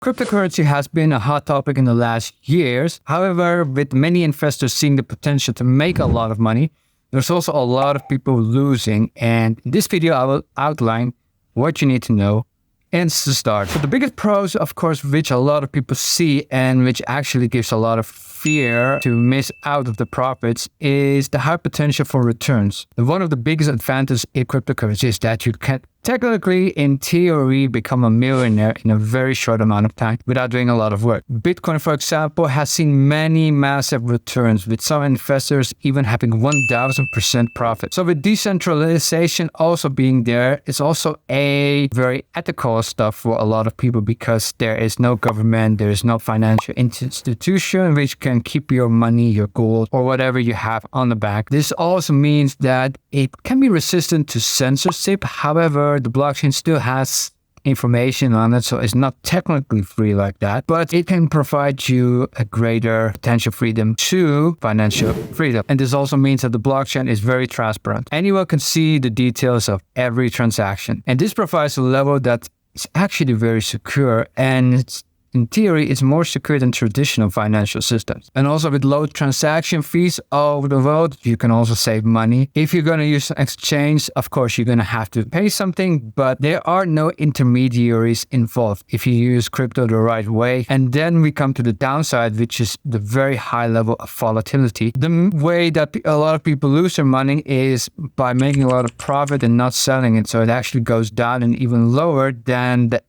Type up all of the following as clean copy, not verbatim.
Cryptocurrency has been a hot topic in the last years. However, with many investors seeing the potential to make a lot of money, there's also a lot of people losing. And in this video, I will outline what you need to know and to start. So the biggest pros, of course, which a lot of people see and which actually gives a lot of fear to miss out of the profits, is the high potential for returns. And one of the biggest advantages in cryptocurrency is that you can technically, in theory, become a millionaire in a very short amount of time without doing a lot of work. Bitcoin, for example, has seen many massive returns, with some investors even having 1000% profit. So with decentralization also being there, it's also a very ethical stuff for a lot of people, because there is no government, there is no financial institution which can keep your money, your gold, or whatever you have on the back. This also means that it can be resistant to censorship. However, the blockchain still has information on it, so it's not technically free like that, but it can provide you a greater potential freedom to financial freedom. And this also means that the blockchain is very transparent. Anyone can see the details of every transaction. And this provides a level that is actually very secure, and in theory, it's more secure than traditional financial systems. And also with low transaction fees over the world, you can also save money. If you're going to use an exchange, of course, you're going to have to pay something, but there are no intermediaries involved if you use crypto the right way. And then we come to the downside, which is the very high level of volatility. The way that a lot of people lose their money is by making a lot of profit and not selling it. So it actually goes down and even lower than the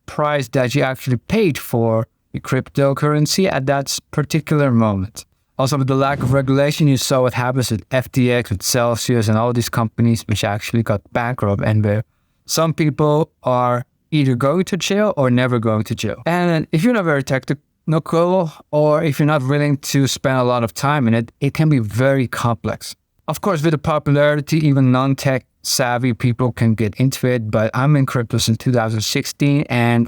price that you actually paid for the cryptocurrency at that particular moment. Also, with the lack of regulation, you saw what happens with FTX, with Celsius, and all these companies which actually got bankrupt, and where some people are either going to jail or never going to jail. And if you're not very technical, or if you're not willing to spend a lot of time in it, it can be very complex. Of course, with the popularity, even non-tech savvy people can get into it, but I'm in crypto since 2016 and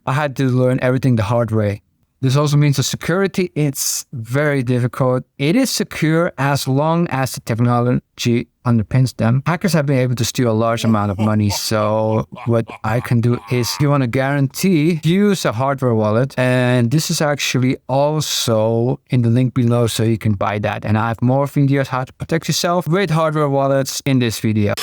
I had to learn everything the hard way. This also means the security, it's very difficult. It is secure as long as the technology underpins them. Hackers have been able to steal a large amount of money, so what I can do is, if you want to guarantee, use a hardware wallet, and this is actually also in the link below, so you can buy that. And I have more videos how to protect yourself with hardware wallets in this video.